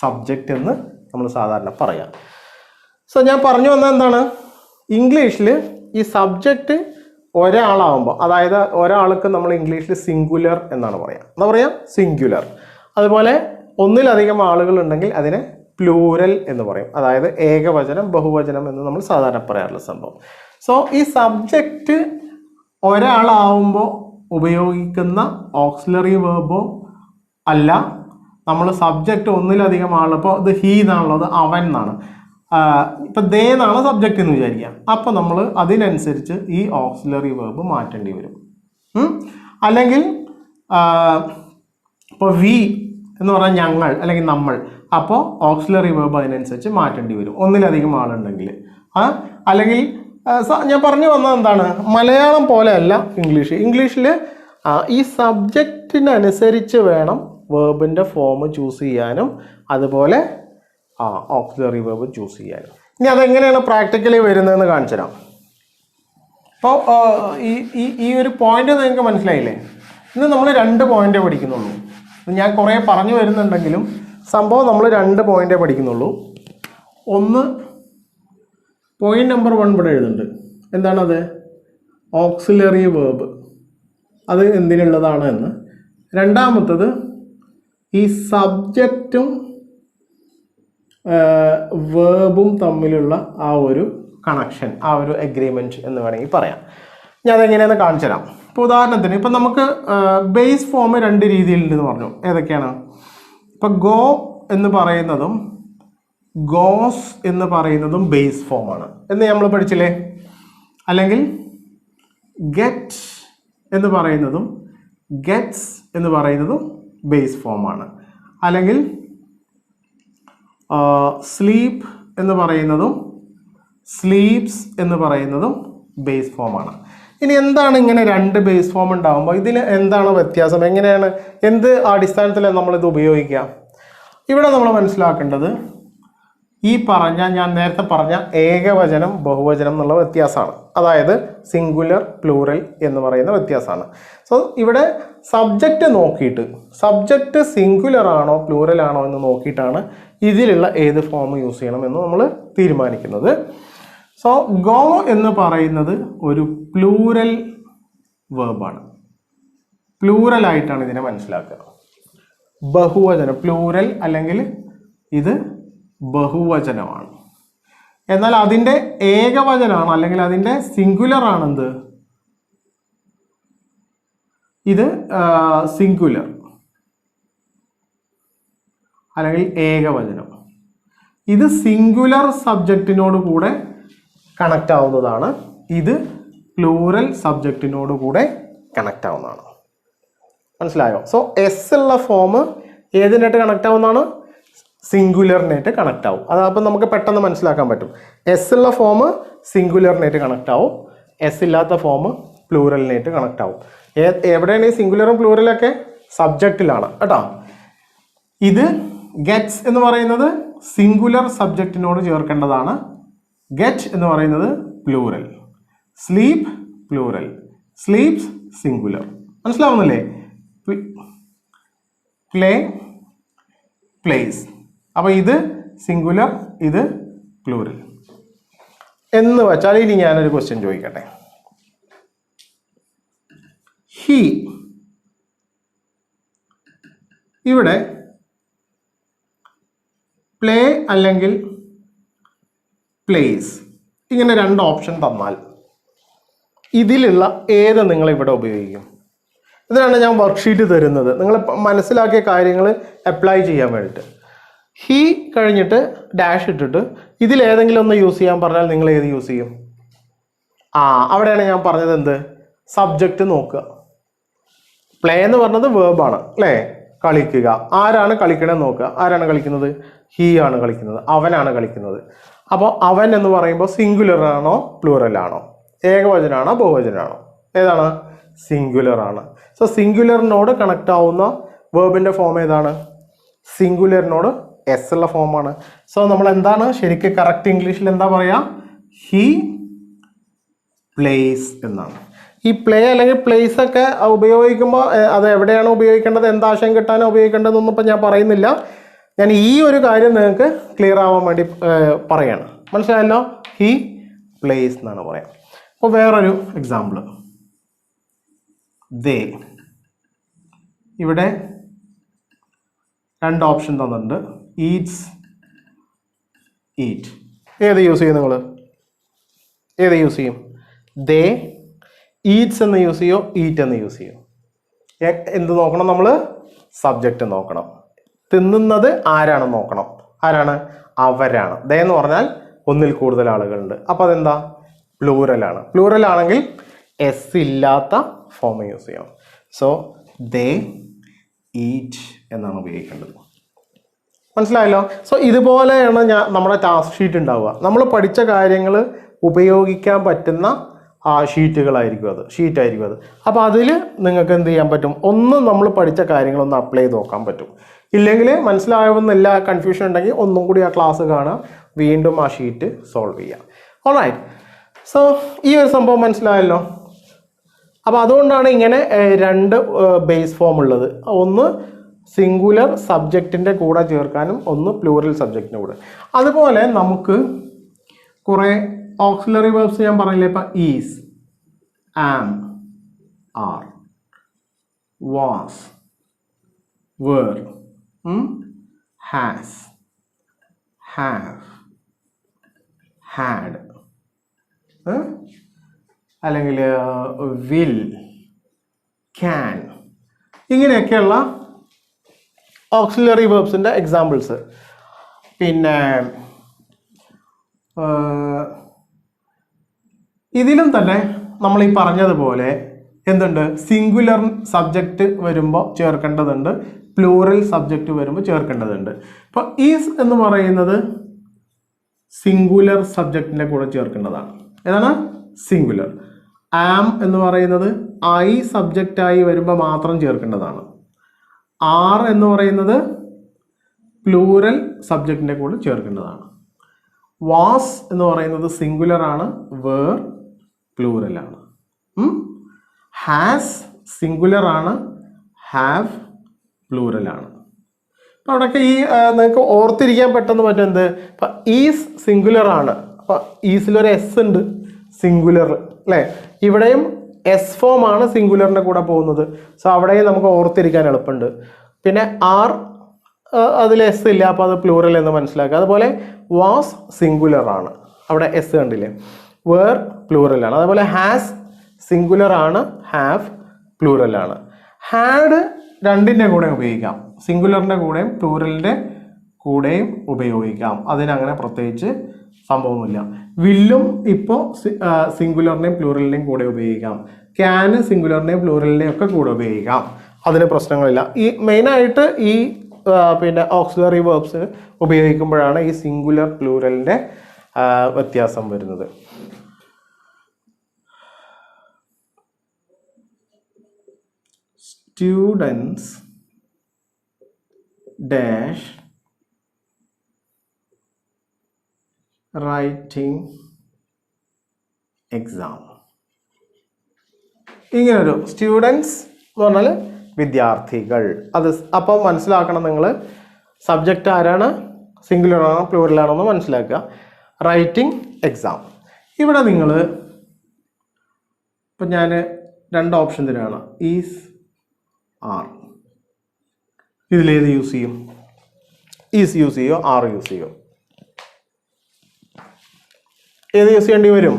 Speaker 1: സബ്ജക്റ്റ് എന്ന് നമ്മൾ സാധാരണ പറയാം. സോ ഞാൻ പറഞ്ഞു വന്നത് എന്താണ്? ഇംഗ്ലീഷിൽ ഈ സബ്ജക്റ്റ് ഒരാളാവുമ്പോൾ, അതായത് ഒരാൾക്ക് നമ്മൾ ഇംഗ്ലീഷിൽ സിംഗുലർ എന്നാണ് പറയുക. എന്താ പറയുക? സിംഗുലർ. അതുപോലെ ഒന്നിലധികം ആളുകൾ ഉണ്ടെങ്കിൽ അതിനെ പ്ലൂരൽ എന്ന് പറയും. അതായത് ഏകവചനം, ബഹുവചനം എന്ന് നമ്മൾ സാധാരണ പറയാറുള്ള സംഭവം. സോ ഈ സബ്ജക്റ്റ് ഒരാളാവുമ്പോൾ ഉപയോഗിക്കുന്ന ഓക്സിലറി വേർബോ അല്ല. നമ്മൾ സബ്ജക്റ്റ് ഒന്നിലധികം ആൾ, ഇപ്പോൾ ഇത് ഹീ എന്നാണുള്ളത്, അവൻ എന്നാണ്, ഇപ്പം ദേ എന്നാണ് സബ്ജക്റ്റ് എന്ന് വിചാരിക്കാം. അപ്പോൾ നമ്മൾ അതിനനുസരിച്ച് ഈ ഓക്സിലറി വേർബ് മാറ്റേണ്ടി വരും. അല്ലെങ്കിൽ ഇപ്പോൾ വി എന്ന് പറഞ്ഞാൽ ഞങ്ങൾ അല്ലെങ്കിൽ നമ്മൾ, അപ്പോൾ ഓക്സിലറി വേർബ് അതിനനുസരിച്ച് മാറ്റേണ്ടി വരും ഒന്നിലധികം ആളുണ്ടെങ്കിൽ. അല്ലെങ്കിൽ ഞാൻ പറഞ്ഞു വന്നത് എന്താണ്? മലയാളം പോലെ അല്ല ഇംഗ്ലീഷ്. ഇംഗ്ലീഷിൽ ഈ സബ്ജക്റ്റിനനുസരിച്ച് വേണം വേർബിൻ്റെ ഫോം ചൂസ് ചെയ്യാനും അതുപോലെ ഓക്സിലറി വേർബ് ചൂസ് ചെയ്യാനും. ഇനി അതെങ്ങനെയാണ് പ്രാക്ടിക്കലി വരുന്നതെന്ന് കാണിച്ചു തരാം. അപ്പോൾ ഈ ഒരു പോയിന്റ് നിങ്ങൾക്ക് മനസ്സിലായില്ലേ? ഇന്ന് നമ്മൾ 2 പോയിന്റേ പഠിക്കുന്നുള്ളൂ. ഞാൻ കുറേ പറഞ്ഞു വരുന്നുണ്ടെങ്കിലും സംഭവം നമ്മൾ 2 പോയിന്റേ പഠിക്കുന്നുള്ളൂ. ഒന്ന്, പോയിന്റ് നമ്പർ 1 ഇവിടെ എഴുതുന്നുണ്ട്. എന്താണത്? ഓക്സിലറി വേർബ്, അത് എന്തിനുള്ളതാണ് എന്ന്. രണ്ടാമത്തത് ഈ സബ്ജക്റ്റും വേർബും തമ്മിലുള്ള ആ ഒരു കണക്ഷൻ, ആ ഒരു എഗ്രിമെൻറ്റ് എന്ന് വേണമെങ്കിൽ പറയാം. ഞാൻ അതെങ്ങനെയാണെന്ന് കാണിച്ചു തരാം. ഇപ്പോൾ ഉദാഹരണത്തിന് ഇപ്പം നമുക്ക് ബേസ് ഫോം രണ്ട് രീതിയിലുണ്ടെന്ന് പറഞ്ഞു. ഏതൊക്കെയാണ്? ഇപ്പം ഗോ എന്ന് പറയുന്നതും ഗോസ് എന്ന് പറയുന്നതും ബേസ് ഫോമാണ് എന്ന് നമ്മൾ പഠിച്ചില്ലേ? അല്ലെങ്കിൽ ഗെറ്റ് എന്ന് പറയുന്നതും ഗെറ്റ്സ് എന്ന് പറയുന്നതും ബേസ് ഫോമാണ്. അല്ലെങ്കിൽ സ്ലീപ്പ് എന്ന് പറയുന്നതും സ്ലീപ്സ് എന്ന് പറയുന്നതും ബേസ് ഫോമാണ്. ഇനി എന്താണ് ഇങ്ങനെ രണ്ട് ബേസ് ഫോം ഉണ്ടാകുമ്പോൾ ഇതിന് എന്താണ് വ്യത്യാസം? എങ്ങനെയാണ്, എന്ത് അടിസ്ഥാനത്തിലാണ് നമ്മളിത് ഉപയോഗിക്കുക? ഇവിടെ നമ്മൾ മനസ്സിലാക്കേണ്ടത് ഞാൻ നേരത്തെ പറഞ്ഞ ഏകവചനം ബഹുവചനം എന്നുള്ള വ്യത്യാസമാണ്. അതായത് സിംഗുലർ പ്ലൂറൽ എന്ന് പറയുന്ന വ്യത്യാസമാണ്. സോ ഇവിടെ സബ്ജക്റ്റ് നോക്കിയിട്ട്, സബ്ജക്റ്റ് സിംഗുലർ ആണോ പ്ലൂറൽ ആണോ എന്ന് നോക്കിയിട്ടാണ് ഇതിലുള്ള ഏത് ഫോം യൂസ് ചെയ്യണം എന്ന് നമ്മൾ തീരുമാനിക്കുന്നത്. സോ ഗോ എന്ന് പറയുന്നത് ഒരു പ്ലൂറൽ വേർബാണ്. പ്ലൂറൽ ആയിട്ടാണ് ഇതിനെ മനസ്സിലാക്കുക. ബഹുവചനം പ്ലൂറൽ അല്ലെങ്കിൽ ഇത് ബഹുവചനമാണ്. എന്നാൽ അതിൻ്റെ ഏകവചനമാണ് അല്ലെങ്കിൽ അതിൻ്റെ സിംഗുലർ ആണെന്ത്? ഇത് സിംഗുലർ അല്ലെങ്കിൽ ഏകവചനം. ഇത് സിംഗുലർ സബ്ജക്റ്റിനോട് കൂടെ കണക്റ്റ് ആവുന്നതാണ്. ഇത് പ്ലൂറൽ സബ്ജക്റ്റിനോട് കൂടെ കണക്റ്റ് ആവുന്നതാണ്. മനസ്സിലായോ? സോ എസ് ഉള്ള ഫോം ഏതിനായിട്ട് കണക്റ്റ് ആവുന്നതാണ്? സിംഗുലറിനായിട്ട് കണക്റ്റ് ആവും. അതപ്പം നമുക്ക് പെട്ടെന്ന് മനസ്സിലാക്കാൻ പറ്റും. എസ് ഉള്ള ഫോം സിംഗുലറിനായിട്ട് കണക്റ്റ് ആവും, എസ് ഇല്ലാത്ത ഫോം പ്ലൂറലിനായിട്ട് കണക്റ്റ് ആവും. എവിടെയാണ് ഈ സിംഗുലറും പ്ലൂറലൊക്കെ? സബ്ജക്റ്റിലാണ് കേട്ടോ. ഇത് ഗെറ്റ്സ് എന്ന് പറയുന്നത് സിംഗുലർ സബ്ജക്റ്റിനോട് ചേർക്കേണ്ടതാണ്. ഗെറ്റ് എന്ന് പറയുന്നത് plural. Sleep plural, sleeps singular. മനസ്സിലാവുന്നില്ലേ? Play plays. അപ്പോൾ ഇത് സിംഗുലർ, ഇത് പ്ലൂറൽ എന്ന് വെച്ചാൽ ഇനി ഞാനൊരു ക്വസ്റ്റ്യൻ ചോദിക്കട്ടെ. ഹി, ഇവിടെ പ്ലേ അല്ലെങ്കിൽ പ്ലേസ് ഇങ്ങനെ രണ്ട് ഓപ്ഷൻ തന്നാൽ ഇതിലുള്ള ഏത് നിങ്ങൾ ഇവിടെ ഉപയോഗിക്കും? ഇതിനാണ് ഞാൻ വർക്ക്ഷീറ്റ് തരുന്നത്, നിങ്ങൾ മനസ്സിലാക്കിയ കാര്യങ്ങൾ അപ്ലൈ ചെയ്യാൻ വേണ്ടിയിട്ട്. ഹി കഴിഞ്ഞിട്ട് ഡാഷ് ഇട്ടിട്ട് ഇതിലേതെങ്കിലും ഒന്ന് യൂസ് ചെയ്യാൻ പറഞ്ഞാൽ നിങ്ങൾ ഏത് യൂസ് ചെയ്യും? അവിടെയാണ് ഞാൻ പറഞ്ഞത് എന്ത്? സബ്ജക്റ്റ് നോക്കുക. പ്ലേ എന്ന് പറഞ്ഞത് വേർബാണ് അല്ലേ? കളിക്കുക. ആരാണ് കളിക്കണമെന്ന് നോക്കുക. ആരാണ് കളിക്കുന്നത്? ഹി ആണ് കളിക്കുന്നത്, അവനാണ് കളിക്കുന്നത്. അപ്പോൾ അവൻ എന്ന് പറയുമ്പോൾ സിംഗുലർ ആണോ പ്ലൂറൽ ആണോ? ഏകവചനാണോ ബഹുവചനാണോ? ഏതാണ്? സിംഗുലർ ആണ്. സോ സിംഗുലറിനോട് കണക്റ്റ് ആവുന്ന വേർബിൻ്റെ ഫോം ഏതാണ്? സിംഗുലറിനോട് എസ് ഉള്ള ഫോമാണ്. സോ നമ്മൾ എന്താണ് ശരിക്കും കറക്റ്റ് ഇംഗ്ലീഷിൽ എന്താ പറയുക? ഹി പ്ലേസ് എന്നാണ്. ഈ പ്ലേ അല്ലെങ്കിൽ പ്ലേസ് ഒക്കെ ഉപയോഗിക്കുമ്പോൾ അത് എവിടെയാണ് ഉപയോഗിക്കേണ്ടത്, എന്താശയം കിട്ടാനോ ഉപയോഗിക്കേണ്ടതെന്നൊന്നും ഇപ്പം ഞാൻ പറയുന്നില്ല. ഞാൻ ഈ ഒരു കാര്യം നിങ്ങൾക്ക് ക്ലിയർ ആവാൻ വേണ്ടി പറയാണ്. മനസ്സിലായല്ലോ? ഹി പ്ലേസ് എന്നാണ് പറയാം. അപ്പോൾ വേറൊരു എക്സാമ്പിൾ, ദേ. ഇവിടെ രണ്ട് ഓപ്ഷൻ തന്നിട്ടുണ്ട്. Eats, eat. ഏത് യൂസ് ചെയ്യും നിങ്ങൾ? ഏത് യൂസ് ചെയ്യും? ദേ ഈറ്റ്സ് എന്ന് യൂസ് ചെയ്യോ ഈറ്റ് എന്ന് യൂസ് ചെയ്യോ? എന്ത് നോക്കണം നമ്മൾ? സബ്ജക്റ്റ് നോക്കണം. തിന്നുന്നത് ആരാണെന്ന് നോക്കണം. ആരാണ്? അവരാണ്. ദേ എന്ന് പറഞ്ഞാൽ ഒന്നിൽ കൂടുതൽ ആളുകളുണ്ട്. അപ്പോൾ അതെന്താ? പ്ലൂറലാണ്. പ്ലൂറൽ ആണെങ്കിൽ എസ് ഇല്ലാത്ത ഫോം യൂസ് ചെയ്യാം. സോ ദേ ഈറ്റ് എന്നാണ് ഉപയോഗിക്കേണ്ടത്. മനസ്സിലായല്ലോ? സോ ഇതുപോലെയാണ് നമ്മുടെ ടാസ്ക് ഷീറ്റ് ഉണ്ടാവുക. നമ്മൾ പഠിച്ച കാര്യങ്ങൾ ഉപയോഗിക്കാൻ പറ്റുന്ന ഷീറ്റായിരിക്കും അത്. അപ്പോൾ അതിൽ നിങ്ങൾക്ക് എന്ത് ചെയ്യാൻ പറ്റും? ഒന്ന് നമ്മൾ പഠിച്ച കാര്യങ്ങളൊന്ന് അപ്ലൈ ചെയ്ത് നോക്കാൻ പറ്റും. ഇല്ലെങ്കിൽ മനസ്സിലാവുന്നില്ല, കൺഫ്യൂഷൻ ഉണ്ടെങ്കിൽ ഒന്നും കൂടി ആ ക്ലാസ് കാണുക, വീണ്ടും ആ ഷീറ്റ് സോൾവ് ചെയ്യുക. ഓൾറൈറ്റ്. സോ ഈ ഒരു സംഭവം മനസ്സിലായല്ലോ. അപ്പോൾ അതുകൊണ്ടാണ് ഇങ്ങനെ രണ്ട് ബേസ് ഫോം ഉള്ളത്. ഒന്ന് സിംഗുലർ സബ്ജക്റ്റിൻ്റെ കൂടെ ചേർക്കാനും ഒന്ന് പ്ലൂറൽ സബ്ജക്റ്റിൻ്റെ കൂടെ. അതുപോലെ നമുക്ക് കുറേ ഓക്സിലറി വേർബ്സ് ഞാൻ പറയില്ലേ? ഇപ്പം is, am, are, was, were, has, have, had, അല്ലെങ്കിൽ വിൽ, ക്യാൻ. ഇങ്ങനെയൊക്കെയുള്ള ഓക്സിലറി വേർബ്സിൻ്റെ എക്സാമ്പിൾസ്. പിന്നെ ഇതിലും തന്നെ നമ്മൾ ഈ പറഞ്ഞതുപോലെ എന്തുണ്ട്, സിംഗുലർ സബ്ജക്റ്റ് വരുമ്പോൾ ചേർക്കേണ്ടതുണ്ട്, പ്ലൂറൽ സബ്ജക്റ്റ് വരുമ്പോൾ ചേർക്കേണ്ടതുണ്ട്. ഇപ്പോൾ ഈസ് എന്ന് പറയുന്നത് സിംഗുലർ സബ്ജക്റ്റിൻ്റെ കൂടെ ചേർക്കേണ്ടതാണ്. ഏതാണ്? സിംഗുലർ. ആം എന്ന് പറയുന്നത് ഐ സബ്ജക്റ്റായി വരുമ്പോൾ മാത്രം ചേർക്കേണ്ടതാണ്. ആർ എന്ന് പറയുന്നത് പ്ലൂറൽ സബ്ജക്റ്റിൻ്റെ കൂടെ ചേർക്കേണ്ടതാണ്. വാസ് എന്ന് പറയുന്നത് സിംഗുലർ ആണ്, വേർ പ്ലൂറൽ ആണ്. ഹാസ് സിംഗുലർ ആണ്, ഹാവ് പ്ലൂറൽ ആണ്. അപ്പോൾ അവിടെയൊക്കെ ഈ നിങ്ങൾക്ക് ഓർത്തിരിക്കാൻ പെട്ടെന്ന് പറ്റും എന്ത്, ഇപ്പം ഈസ് സിംഗുലർ ആണ്, അപ്പം ഈസിലൊരു എസ് ഉണ്ട് സിംഗുലർ അല്ലേ. ഇവിടെയും എസ് ഫോം ആണ് സിംഗുലറിൻ്റെ കൂടെ പോകുന്നത്. സോ അവിടെയും നമുക്ക് ഓർത്തിരിക്കാൻ എളുപ്പമുണ്ട്. പിന്നെ ആർ അതിൽ എസ് ഇല്ല, അപ്പോൾ അത് പ്ലൂറൽ എന്ന് മനസ്സിലാക്കുക. അതുപോലെ വാസ് സിംഗുലർ ആണ്, അവിടെ എസ് കണ്ടില്ലേ. വേർ പ്ലൂറൽ ആണ്. അതുപോലെ ഹാസ് സിംഗുലർ ആണ്, ഹാവ് പ്ലൂറൽ ആണ്. ഹാഡ് രണ്ടിൻ്റെ കൂടെ ഉപയോഗിക്കാം, സിംഗുലറിൻ്റെ കൂടെയും പ്ലൂറലിൻ്റെ കൂടെയും ഉപയോഗിക്കാം. അതിനങ്ങനെ പ്രത്യേകിച്ച് സംഭവമൊന്നുമില്ല. വില്ലും ഇപ്പോൾ സിംഗുലറിനെയും പ്ലൂറലിനെയും കൂടെ ഉപയോഗിക്കാം. ക്യാന് സിംഗുലറിനെയും പ്ലൂറലിനെയും ഒക്കെ കൂടെ ഉപയോഗിക്കാം, അതിന് പ്രശ്നങ്ങളില്ല. ഈ മെയിനായിട്ട് ഈ പിന്നെ ഓക്സിലറി വേർബ്സ് ഉപയോഗിക്കുമ്പോഴാണ് ഈ സിംഗുലർ പ്ലൂറലിൻ്റെ വ്യത്യാസം വരുന്നത്. Students dash writing exam. ഇങ്ങനൊരു സ്റ്റുഡൻസ് എന്ന് പറഞ്ഞാൽ വിദ്യാർത്ഥികൾ. അത് അപ്പം മനസ്സിലാക്കണം നിങ്ങൾ, സബ്ജക്റ്റ് ആരാണ്, സിംഗുലർ ആണോ പ്ലൂറൽ ആണോ എന്ന് മനസ്സിലാക്കുക. Writing exam. ഇവിടെ നിങ്ങൾ ഇപ്പം ഞാൻ രണ്ട് ഓപ്ഷൻ തരുകയാണ്, ഈസ് ആർ. ഇതിലേത് യൂസ് ചെയ്യും? ഈസ് യൂസ് ചെയ്യോ ആർ യൂസ് ചെയ്യോ? ഏത് യൂസ് ചെയ്യേണ്ടി വരും?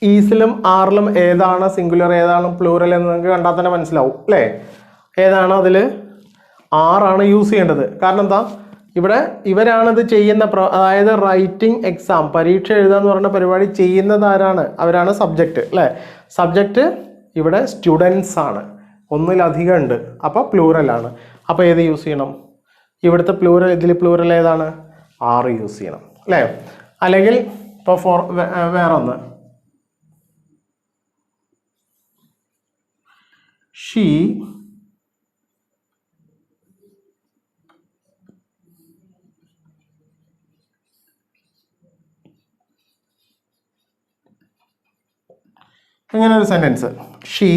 Speaker 1: ഈസിലും ആറിലും ഏതാണ് സിംഗുലർ ഏതാണ് പ്ലൂറൽ എന്ന് നിങ്ങൾക്ക് കണ്ടാൽ തന്നെ മനസ്സിലാവും അല്ലേ. ഏതാണ് അതിൽ? ആറാണ് യൂസ് ചെയ്യേണ്ടത്. കാരണം എന്താ, ഇവിടെ ഇവരാണിത് ചെയ്യുന്ന അതായത് റൈറ്റിംഗ് എക്സാം, പരീക്ഷ എഴുതുക എന്ന് പറയുന്ന പരിപാടി ചെയ്യുന്നത് ആരാണ്? അവരാണ് സബ്ജക്റ്റ് അല്ലേ. സബ്ജക്റ്റ് ഇവിടെ സ്റ്റുഡൻസ് ആണ്, ഒന്നിലധികം ഉണ്ട്, അപ്പോൾ പ്ലൂറലാണ്. അപ്പോൾ ഏത് യൂസ് ചെയ്യണം? ഇവിടുത്തെ പ്ലൂറൽ, ഇതിൽ പ്ലൂറൽ ഏതാണ്? ആറ് യൂസ് ചെയ്യണം അല്ലേ. അല്ലെങ്കിൽ ഇപ്പോൾ വേറെ ഒന്ന്, ഷീ ഇങ്ങനെ ഒരു സെൻറ്റൻസ്, ഷീ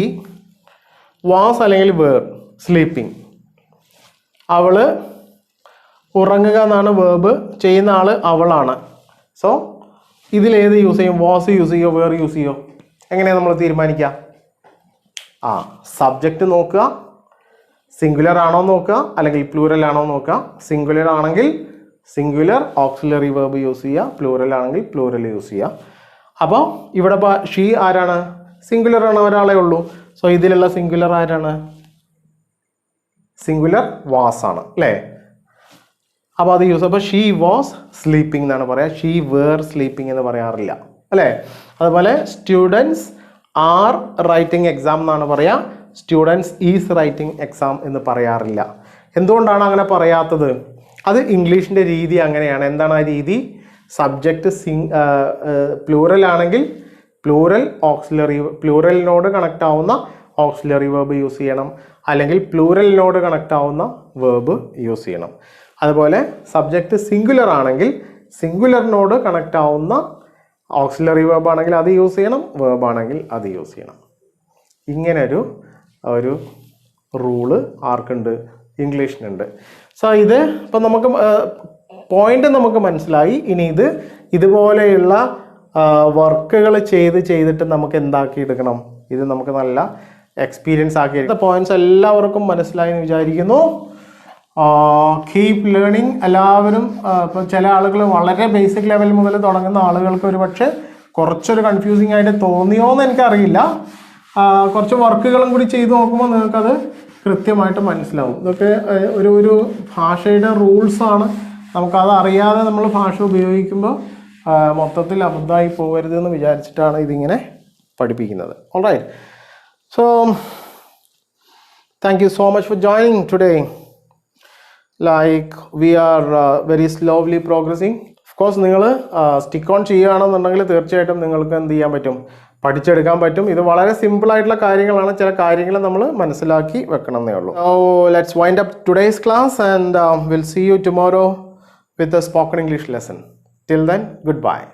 Speaker 1: വാസ് അല്ലെങ്കിൽ വേർ സ്ലീപ്പിംഗ്. അവള് ഉറങ്ങുക എന്നാണ് വേർബ്, ചെയ്യുന്ന ആള് അവളാണ്. സോ ഇതിലേത് യൂസ് ചെയ്യും? വാസ് യൂസ് ചെയ്യോ വേർ യൂസ് ചെയ്യോ? എങ്ങനെയാണ് നമ്മൾ തീരുമാനിക്കുക? സബ്ജക്റ്റ് നോക്കുക, സിംഗുലർ ആണോ നോക്കുക, അല്ലെങ്കിൽ പ്ലൂറൽ ആണോ നോക്കുക. സിംഗുലർ ആണെങ്കിൽ സിംഗുലർ ഓക്സിലറി വേർബ് യൂസ് ചെയ്യുക, പ്ലൂറൽ ആണെങ്കിൽ പ്ലൂറൽ യൂസ് ചെയ്യുക. അപ്പോൾ ഇവിടെ ഷീ ആരാണ്? സിംഗുലർ ആണ്, ഒരാളെ ഉള്ളൂ. സോ ഇതിലുള്ള സിംഗുലർ ആരാണ്? സിംഗുലർ വാസ് ആണ് അല്ലേ. അപ്പോൾ അത് യൂസ്, അപ്പോൾ ഷീ വാസ് സ്ലീപ്പിംഗ് എന്നാണ് പറയുക, ഷീ വേർ സ്ലീപ്പിംഗ് എന്ന് പറയാറില്ല അല്ലേ. അതുപോലെ സ്റ്റുഡൻസ് ആർ റൈറ്റിംഗ് എക്സാം എന്നാണ് പറയുക, സ്റ്റുഡൻസ് ഈസ് റൈറ്റിംഗ് എക്സാം എന്ന് പറയാറില്ല. എന്തുകൊണ്ടാണ് അങ്ങനെ പറയാത്തത്? അത് ഇംഗ്ലീഷിൻ്റെ രീതി അങ്ങനെയാണ്. എന്താണ് ആ രീതി? സബ്ജക്റ്റ് പ്ലൂറൽ ആണെങ്കിൽ പ്ലൂറൽ ഓക്സിലറി, പ്ലൂറലിനോട് കണക്റ്റ് ആവുന്ന ഓക്സിലറി വേർബ് യൂസ് ചെയ്യണം, അല്ലെങ്കിൽ പ്ലൂറലിനോട് കണക്റ്റ് ആവുന്ന വേർബ് യൂസ് ചെയ്യണം. അതുപോലെ സബ്ജക്റ്റ് സിംഗുലർ ആണെങ്കിൽ സിംഗുലറിനോട് കണക്റ്റ് ആവുന്ന ഓക്സിലറി വേർബ് ആണെങ്കിൽ അത് യൂസ് ചെയ്യണം, വേർബ് ആണെങ്കിൽ അത് യൂസ് ചെയ്യണം. ഇങ്ങനെ ഒരു റൂള് ആർക്കുണ്ട്? ഇംഗ്ലീഷിനുണ്ട്. സോ ഇത് ഇപ്പം നമുക്ക് പോയിന്റ് നമുക്ക് മനസ്സിലായി. ഇനി ഇതുപോലെയുള്ള വർക്കുകൾ ചെയ്തിട്ട് നമുക്ക് എന്താക്കി എടുക്കണം? ഇത് നമുക്ക് നല്ല എക്സ്പീരിയൻസ് ആക്കി എടുക്കുന്ന പോയിന്റ്സ് എല്ലാവർക്കും മനസ്സിലായി എന്ന് വിചാരിക്കുന്നു. Keep learning. എല്ലാവരും ഇപ്പം ചില ആളുകൾ വളരെ ബേസിക് ലെവൽ മുതൽ തുടങ്ങുന്ന ആളുകൾക്ക് ഒരു പക്ഷേ കുറച്ചൊരു കൺഫ്യൂസിങ് ആയിട്ട് തോന്നിയോ എന്ന് എനിക്കറിയില്ല. കുറച്ച് വർക്കുകളും കൂടി ചെയ്ത് നോക്കുമ്പോൾ നിങ്ങൾക്കത് കൃത്യമായിട്ട് മനസ്സിലാവും. ഇതൊക്കെ ഒരു ഭാഷയുടെ റൂൾസാണ്. നമുക്കത് അറിയാതെ നമ്മൾ ഭാഷ ഉപയോഗിക്കുമ്പോൾ മൊത്തത്തിൽ അബദ്ധമായി പോകരുതെന്ന് വിചാരിച്ചിട്ടാണ് ഇതിങ്ങനെ പഠിപ്പിക്കുന്നത്. Alright, so thank you so much for joining today. Like we are very slowly progressing. Of course നിങ്ങൾ സ്റ്റിക്ക് ഓൺ ചെയ്യുകയാണെന്നുണ്ടെങ്കിൽ തീർച്ചയായിട്ടും നിങ്ങൾക്ക് എന്ത് ചെയ്യാൻ പറ്റും, പഠിച്ചെടുക്കാൻ പറ്റും. ഇത് വളരെ സിമ്പിളായിട്ടുള്ള കാര്യങ്ങളാണ്. ചില കാര്യങ്ങൾ നമ്മൾ മനസ്സിലാക്കി വെക്കണം എന്നേ ഉള്ളൂ. So let's wind up today's class and will see you tomorrow with a spoken English lesson. Till then, goodbye.